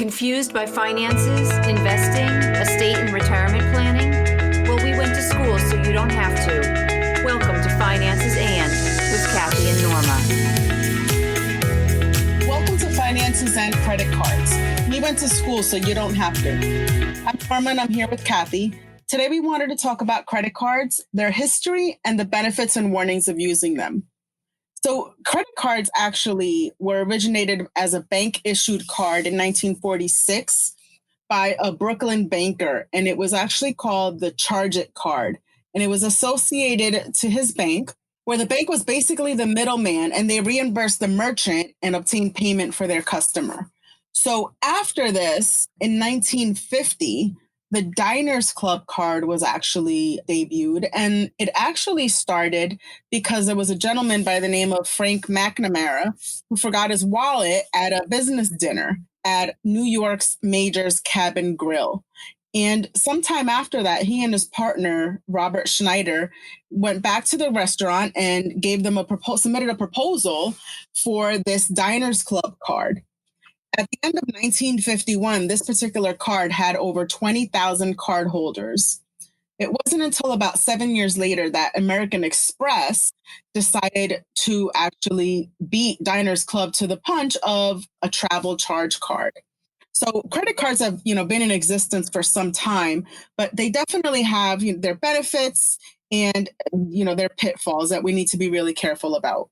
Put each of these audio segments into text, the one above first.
Confused by finances, investing, estate and retirement planning? Well, we went to school so you don't have to. Welcome to Finances and with Kathy and Norma. Welcome to Finances and Credit Cards. We went to school so you don't have to. I'm Norma and I'm here with Kathy. Today we wanted to talk about credit cards, their history, and the benefits and warnings of using them. So credit cards actually were originated as a bank-issued card in 1946 by a Brooklyn banker, and it was actually called the Charge It card. And it was associated to his bank, where the bank was basically the middleman, and they reimbursed the merchant and obtained payment for their customer. So after this, in 1950, the Diners Club card was actually debuted, and it actually started because there was a gentleman by the name of Frank McNamara who forgot his wallet at a business dinner at New York's Major's Cabin Grill. And sometime after that, he and his partner, Robert Schneider, went back to the restaurant and gave them submitted a proposal for this Diners Club card. At the end of 1951, this particular card had over 20,000 cardholders. It wasn't until about 7 years later that American Express decided to actually beat Diners Club to the punch of a travel charge card. So credit cards have, been in existence for some time, but they definitely have their benefits and, their pitfalls that we need to be really careful about.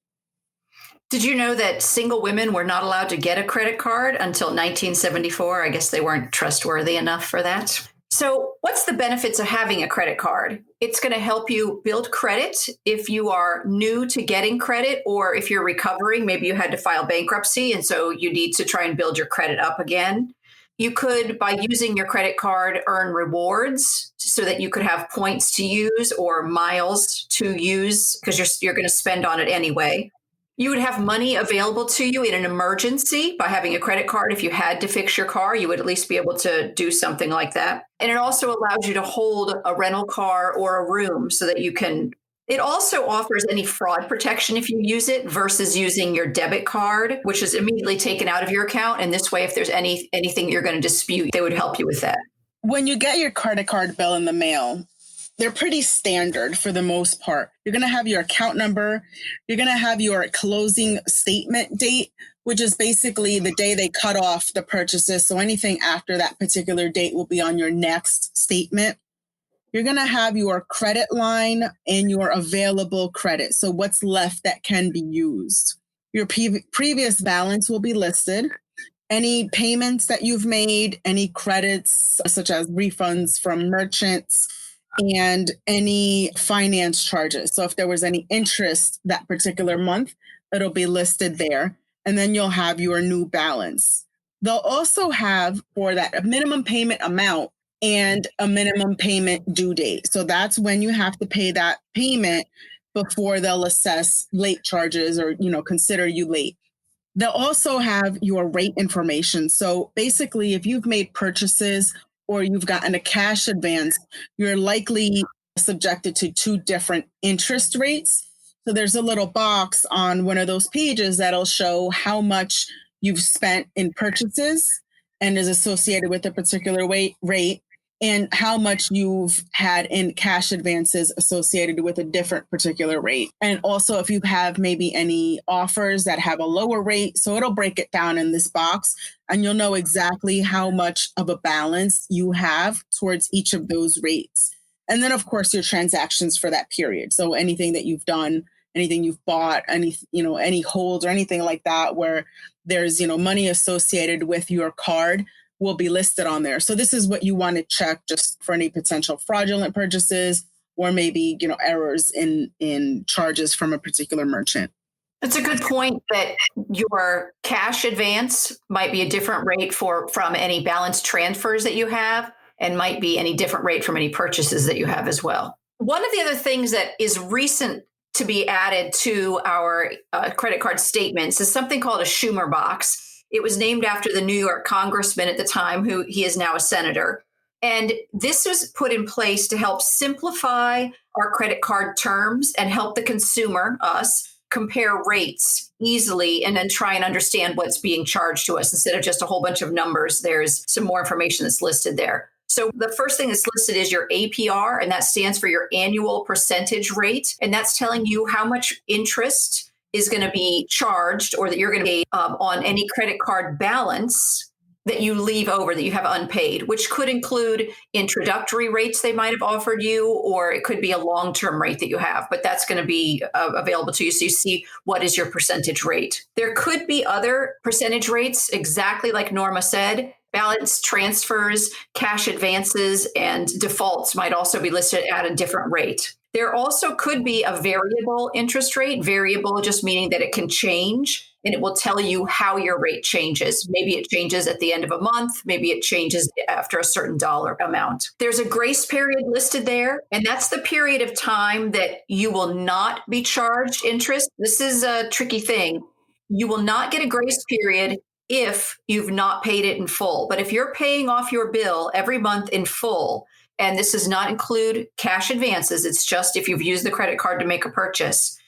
Did you know that single women were not allowed to get a credit card until 1974? I guess they weren't trustworthy enough for that. So what's the benefits of having a credit card? It's going to help you build credit if you are new to getting credit, or if you're recovering, maybe you had to file bankruptcy and so you need to try and build your credit up again. You could, by using your credit card, earn rewards so that you could have points to use or miles to use because you're going to spend on it anyway. You would have money available to you in an emergency by having a credit card. If you had to fix your car, you would at least be able to do something like that. And it also allows you to hold a rental car or a room so that you can. It also offers any fraud protection if you use it versus using your debit card, which is immediately taken out of your account. And this way, if there's anything you're going to dispute, they would help you with that. When you get your credit card bill in the mail, they're pretty standard for the most part. You're going to have your account number. You're going to have your closing statement date, which is basically the day they cut off the purchases. So anything after that particular date will be on your next statement. You're going to have your credit line and your available credit. So what's left that can be used. Your previous balance will be listed. Any payments that you've made, any credits such as refunds from merchants, and any finance charges. So if there was any interest that particular month, it'll be listed there. And then you'll have your new balance. They'll also have for that a minimum payment amount and a minimum payment due date. So that's when you have to pay that payment before they'll assess late charges or, consider you late. They'll also have your rate information. So basically, if you've made purchases or you've gotten a cash advance, you're likely subjected to two different interest rates. So there's a little box on one of those pages that'll show how much you've spent in purchases and is associated with a particular rate, and how much you've had in cash advances associated with a different particular rate. And also if you have maybe any offers that have a lower rate, so it'll break it down in this box and you'll know exactly how much of a balance you have towards each of those rates. And then of course your transactions for that period. So anything that you've done, anything you've bought, any holds or anything like that where there's, money associated with your card will be listed on there. So this is what you want to check just for any potential fraudulent purchases or maybe, errors in charges from a particular merchant. It's a good point that your cash advance might be a different rate from any balance transfers that you have, and might be any different rate from any purchases that you have as well. One of the other things that is recent to be added to our credit card statements is something called a Schumer box. It was named after the New York congressman at the time, who he is now a senator. And this was put in place to help simplify our credit card terms and help the consumer, us, compare rates easily and then try and understand what's being charged to us instead of just a whole bunch of numbers. There's some more information that's listed there. So the first thing that's listed is your APR, and that stands for your annual percentage rate. And that's telling you how much interest is going to be charged or that you're going to pay on any credit card balance that you leave over, that you have unpaid, which could include introductory rates they might have offered you, or it could be a long-term rate that you have, but that's going to be available to you. So you see what is your percentage rate. There could be other percentage rates, exactly like Norma said. Balance transfers, cash advances, and defaults might also be listed at a different rate. There also could be a variable interest rate, variable just meaning that it can change, and it will tell you how your rate changes. Maybe it changes at the end of a month. Maybe it changes after a certain dollar amount. There's a grace period listed there, and that's the period of time that you will not be charged interest. This is a tricky thing. You will not get a grace period if you've not paid it in full. But if you're paying off your bill every month in full, and this does not include cash advances, it's just if you've used the credit card to make a purchase,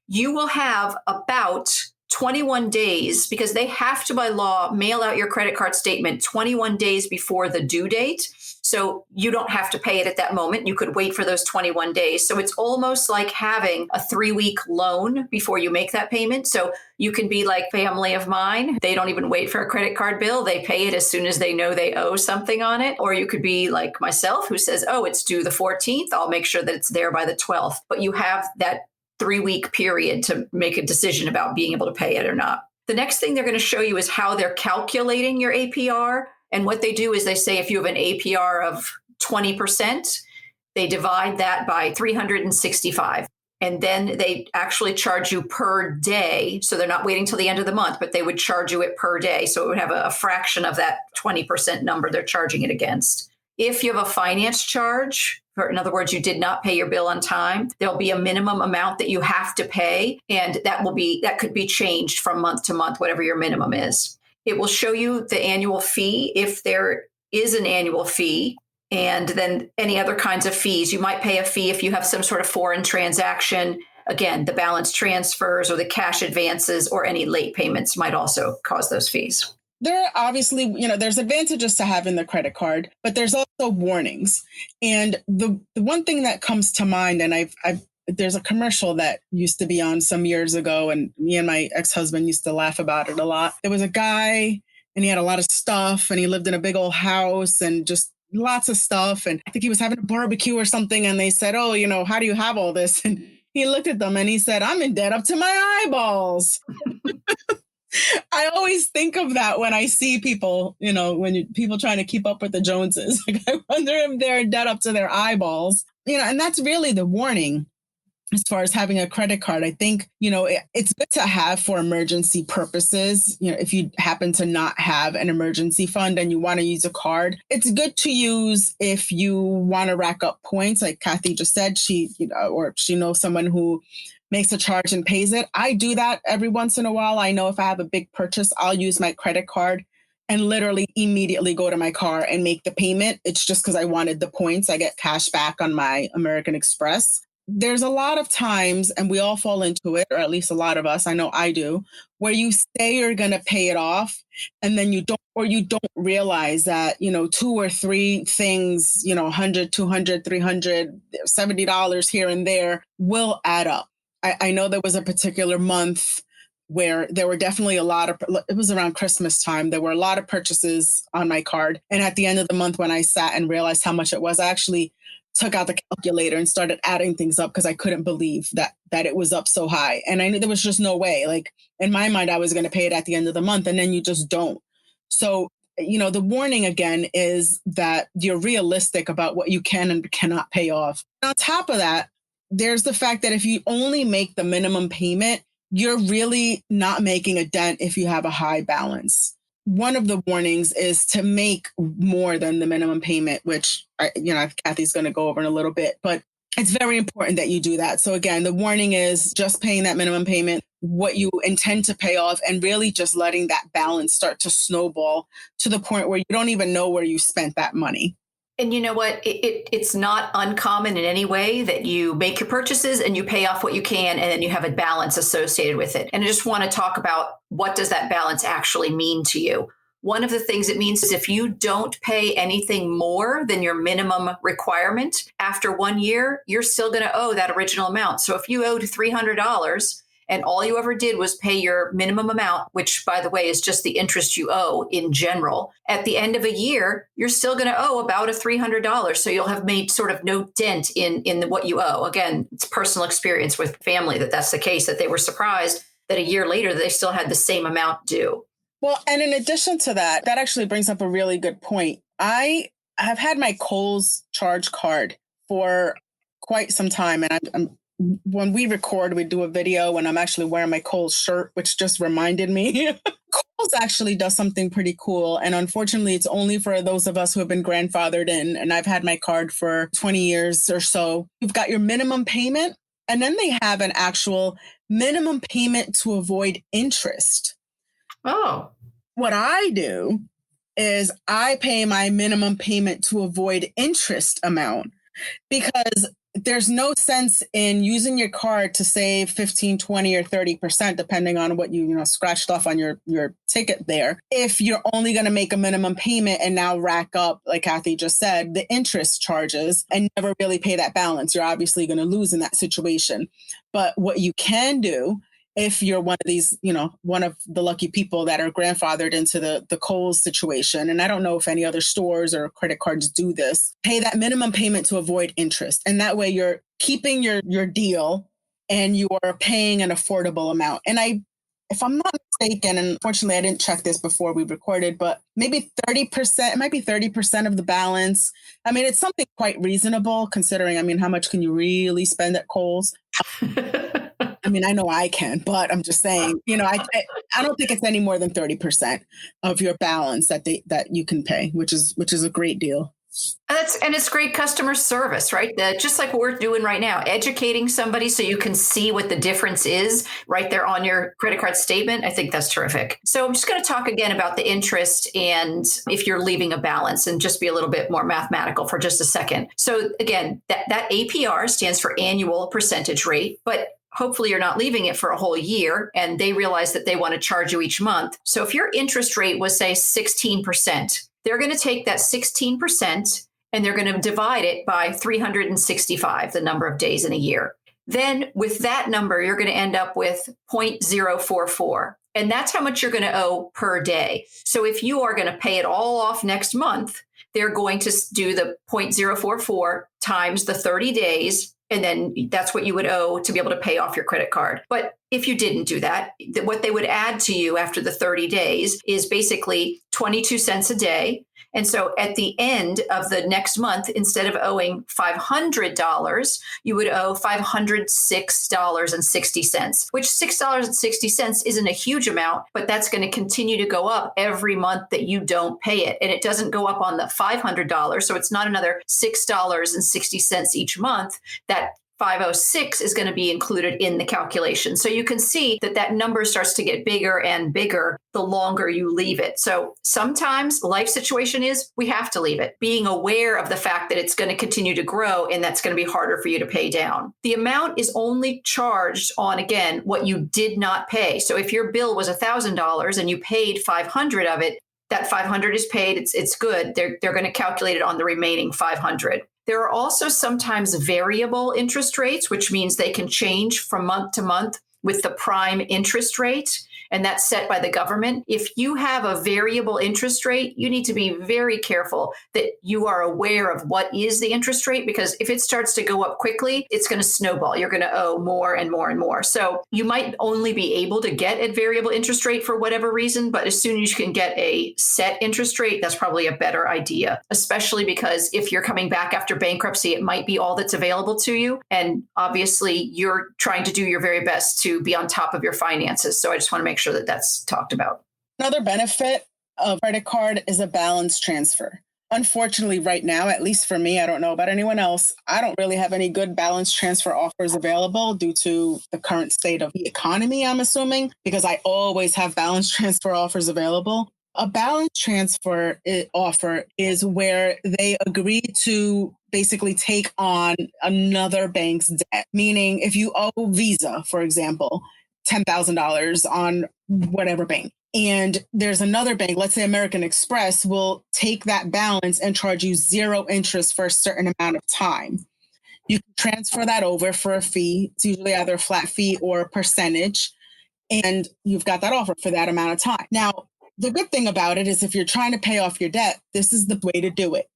you will have about 21 days, because they have to, by law, mail out your credit card statement 21 days before the due date. So you don't have to pay it at that moment. You could wait for those 21 days. So it's almost like having a 3-week loan before you make that payment. So you can be like family of mine. They don't even wait for a credit card bill. They pay it as soon as they know they owe something on it. Or you could be like myself, who says, oh, it's due the 14th. I'll make sure that it's there by the 12th. But you have that 3-week period to make a decision about being able to pay it or not. The next thing they're going to show you is how they're calculating your APR. And what they do is they say if you have an APR of 20%, they divide that by 365. And then they actually charge you per day. So they're not waiting till the end of the month, but they would charge you it per day. So it would have a fraction of that 20% number they're charging it against. If you have a finance charge, or in other words, you did not pay your bill on time, there'll be a minimum amount that you have to pay. And that could be changed from month to month, whatever your minimum is. It will show you the annual fee, if there is an annual fee, and then any other kinds of fees. You might pay a fee if you have some sort of foreign transaction. Again, the balance transfers or the cash advances or any late payments might also cause those fees. There are obviously, there's advantages to having the credit card, but there's also warnings. And the one thing that comes to mind, and there's a commercial that used to be on some years ago, and me and my ex-husband used to laugh about it a lot. There was a guy and he had a lot of stuff and he lived in a big old house and just lots of stuff. And I think he was having a barbecue or something. And they said, oh, how do you have all this? And he looked at them and he said, I'm in debt up to my eyeballs. I always think of that when I see people, people trying to keep up with the Joneses. Like, I wonder if they're in debt up to their eyeballs, and that's really the warning. As far as having a credit card, I think, it's good to have for emergency purposes. If you happen to not have an emergency fund and you want to use a card, it's good to use if you want to rack up points. Like Kathy just said, or she knows someone who makes a charge and pays it. I do that every once in a while. I know if I have a big purchase, I'll use my credit card and literally immediately go to my car and make the payment. It's just because I wanted the points. I get cash back on my American Express. There's a lot of times, and we all fall into it, or at least a lot of us, I know I do, where you say you're going to pay it off and then you don't realize that, 2 or 3 things, $100, $200, $300, $70 here and there will add up. I know there was a particular month where there were definitely it was around Christmas time. There were a lot of purchases on my card. And at the end of the month, when I sat and realized how much it was, I actually took out the calculator and started adding things up because I couldn't believe that it was up so high. And I knew there was just no way. Like, in my mind, I was going to pay it at the end of the month, and then you just don't. So, the warning again is that you're realistic about what you can and cannot pay off. On top of that, there's the fact that if you only make the minimum payment, you're really not making a dent if you have a high balance. One of the warnings is to make more than the minimum payment, which, Kathy's going to go over in a little bit, but it's very important that you do that. So again, the warning is just paying that minimum payment, what you intend to pay off, and really just letting that balance start to snowball to the point where you don't even know where you spent that money. And you know what? It's not uncommon in any way that you make your purchases and you pay off what you can, and then you have a balance associated with it. And I just want to talk about, what does that balance actually mean to you? One of the things it means is, if you don't pay anything more than your minimum requirement after 1 year, you're still going to owe that original amount. So if you owed $300 and all you ever did was pay your minimum amount, which, by the way, is just the interest you owe in general, at the end of a year, you're still going to owe about a $300. So you'll have made sort of no dent in what you owe. Again, it's personal experience with family that's the case, that they were surprised that a year later they still had the same amount due. Well, and in addition to that, that actually brings up a really good point. I have had my Kohl's charge card for quite some time, and I'm when we record, we do a video and I'm actually wearing my Kohl's shirt, which just reminded me. Kohl's actually does something pretty cool. And unfortunately, it's only for those of us who have been grandfathered in. And I've had my card for 20 years or so. You've got your minimum payment, and then they have an actual minimum payment to avoid interest. Oh. What I do is I pay my minimum payment to avoid interest amount, because there's no sense in using your card to save 15, 20, or 30%, depending on what you scratched off on your ticket there, if you're only going to make a minimum payment and now rack up, like Kathy just said, the interest charges and never really pay that balance. You're obviously going to lose in that situation. But what you can do, if you're one of these, one of the lucky people that are grandfathered into the Kohl's situation, and I don't know if any other stores or credit cards do this, pay that minimum payment to avoid interest. And that way you're keeping your deal and you are paying an affordable amount. And if I'm not mistaken, and unfortunately I didn't check this before we recorded, but maybe 30%, it might be 30% of the balance. I mean, it's something quite reasonable considering, how much can you really spend at Kohl's? I know I can, but I'm just saying, I don't think it's any more than 30% of your balance that you can pay, which is a great deal. And it's great customer service, right? Just like what we're doing right now, educating somebody so you can see what the difference is right there on your credit card statement. I think that's terrific. So I'm just going to talk again about the interest, and if you're leaving a balance, and just be a little bit more mathematical for just a second. So again, that APR stands for annual percentage rate, but hopefully you're not leaving it for a whole year and they realize that they want to charge you each month. So if your interest rate was, say, 16%, they're going to take that 16% and they're going to divide it by 365, the number of days in a year. Then with that number, you're going to end up with 0.044. And that's how much you're going to owe per day. So if you are going to pay it all off next month, they're going to do the 0.044 times the 30 days. And then that's what you would owe to be able to pay off your credit card. But if you didn't do that, what they would add to you after the 30 days is basically 22 cents a day. And so at the end of the next month, instead of owing $500, you would owe $506.60, which $6.60 isn't a huge amount, but that's going to continue to go up every month that you don't pay it. And it doesn't go up on the $500. So it's not another $6.60 each month. That 506 is going to be included in the calculation. So you can see that number starts to get bigger and bigger the longer you leave it. So sometimes life situation is we have to leave it, being aware of the fact that it's going to continue to grow and that's going to be harder for you to pay down. The amount is only charged on, again, what you did not pay. So if your bill was $1,000 and you paid 500 of it, that 500 is paid. It's good. They're going to calculate it on the remaining 500. There are also sometimes variable interest rates, which means they can change from month to month with the prime interest rate. And that's set by the government. If you have a variable interest rate, you need to be very careful that you are aware of what is the interest rate, because if it starts to go up quickly, it's going to snowball. You're going to owe more and more and more. So you might only be able to get a variable interest rate for whatever reason, but as soon as you can get a set interest rate, that's probably a better idea, especially because if you're coming back after bankruptcy, it might be all that's available to you. And obviously you're trying to do your very best to be on top of your finances. So I just want to make sure that that's talked about. Another benefit of credit card is a balance transfer. Unfortunately, right now, at least for me, I don't know about anyone else, I don't really have any good balance transfer offers available due to the current state of the economy, I'm assuming, because I always have balance transfer offers available. A balance transfer offer is where they agree to basically take on another bank's debt. Meaning, if you owe Visa, for example, $10,000 on whatever bank, and there's another bank, let's say American Express, will take that balance and charge you zero interest for a certain amount of time. You can transfer that over for a fee. It's usually either a flat fee or a percentage, and you've got that offer for that amount of time. Now, the good thing about it is if you're trying to pay off your debt, this is the way to do it.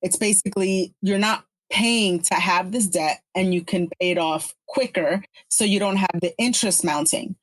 It's basically you're not paying to have this debt and you can pay it off quicker so you don't have the interest mounting.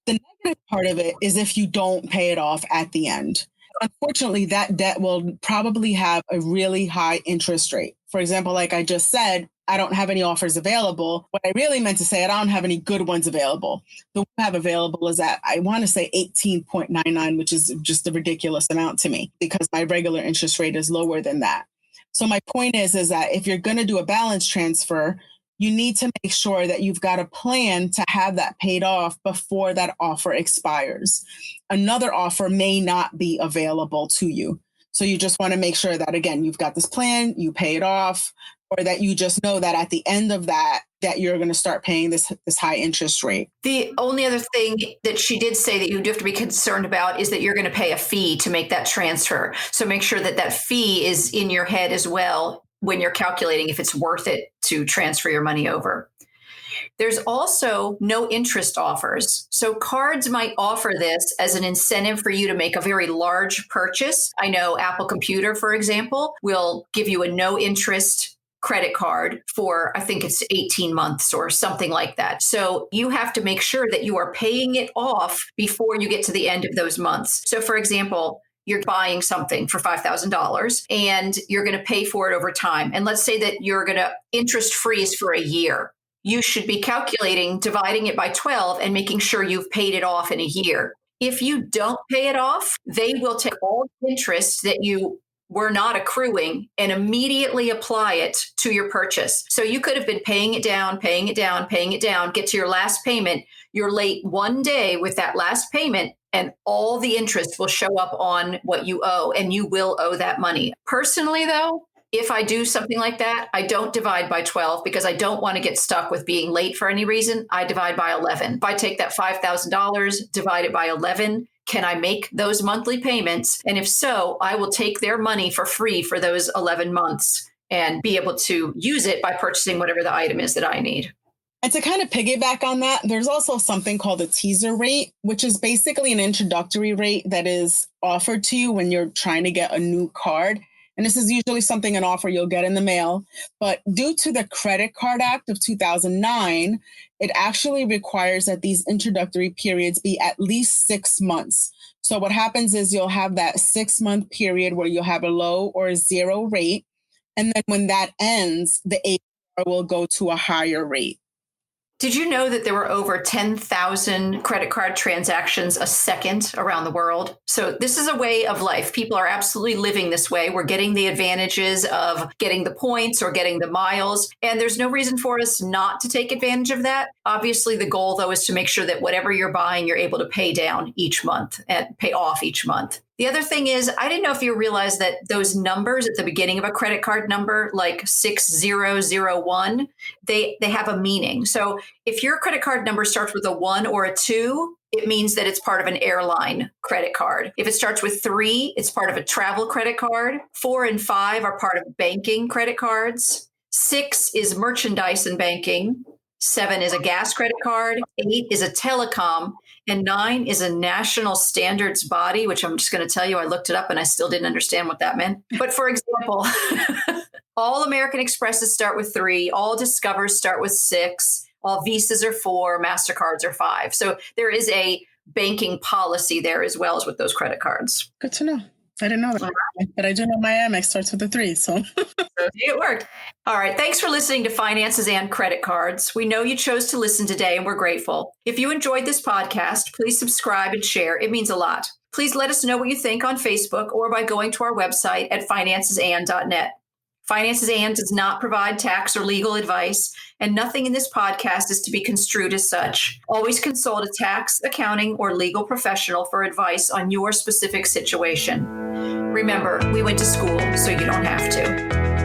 The negative part of it is if you don't pay it off at the end. Unfortunately, that debt will probably have a really high interest rate. For example, like I just said, I don't have any offers available. What I really meant to say, I don't have any good ones available. The one I have available is at, I want to say 18.99, which is just a ridiculous amount to me because my regular interest rate is lower than that. So my point is that if you're going to do a balance transfer, you need to make sure that you've got a plan to have that paid off before that offer expires. Another offer may not be available to you. So you just want to make sure that, again, you've got this plan, you pay it off, or that you just know that at the end of that you're going to start paying this high interest rate. The only other thing that she did say that you do have to be concerned about is that you're going to pay a fee to make that transfer. So make sure that that fee is in your head as well when you're calculating if it's worth it to transfer your money over. There's also no interest offers. So cards might offer this as an incentive for you to make a very large purchase. I know Apple Computer, for example, will give you a no interest credit card for, I think it's 18 months or something like that. So you have to make sure that you are paying it off before you get to the end of those months. So for example, you're buying something for $5,000 and you're going to pay for it over time. And let's say that you're going to interest freeze for a year. You should be calculating, dividing it by 12 and making sure you've paid it off in a year. If you don't pay it off, they will take all the interest that you were not accruing and immediately apply it to your purchase. So you could have been paying it down, get to your last payment. You're late one day with that last payment and all the interest will show up on what you owe and you will owe that money. Personally, though, if I do something like that, I don't divide by 12 because I don't want to get stuck with being late for any reason. I divide by 11. If I take that $5,000, divide it by 11, can I make those monthly payments? And if so, I will take their money for free for those 11 months and be able to use it by purchasing whatever the item is that I need. And to kind of piggyback on that, there's also something called a teaser rate, which is basically an introductory rate that is offered to you when you're trying to get a new card. And this is usually an offer you'll get in the mail. But due to the Credit Card Act of 2009, it actually requires that these introductory periods be at least 6 months. So what happens is you'll have that 6-month period where you'll have a low or a zero rate. And then when that ends, the APR will go to a higher rate. Did you know that there were over 10,000 credit card transactions a second around the world? So this is a way of life. People are absolutely living this way. We're getting the advantages of getting the points or getting the miles. And there's no reason for us not to take advantage of that. Obviously, the goal, though, is to make sure that whatever you're buying, you're able to pay down each month and pay off each month. The other thing is, I didn't know if you realized that those numbers at the beginning of a credit card number, like 6001, they have a meaning. So if your credit card number starts with a 1 or a 2, it means that it's part of an airline credit card. If it starts with 3, it's part of a travel credit card. 4 and 5 are part of banking credit cards. 6 is merchandise and banking. 7 is a gas credit card. 8 is a telecom. And 9 is a national standards body, which I'm just going to tell you, I looked it up and I still didn't understand what that meant. But for example, all American Expresses start with 3, all Discovers start with 6, all Visas are 4, MasterCards are 5. So there is a banking policy there as well as with those credit cards. Good to know. I didn't know that, but I do know my Amex starts with a 3. So it worked. All right. Thanks for listening to Finances and Credit Cards. We know you chose to listen today and we're grateful. If you enjoyed this podcast, please subscribe and share. It means a lot. Please let us know what you think on Facebook or by going to our website at financesand.net. Finances and does not provide tax or legal advice, and nothing in this podcast is to be construed as such. Always consult a tax, accounting, or legal professional for advice on your specific situation. Remember, we went to school, so you don't have to.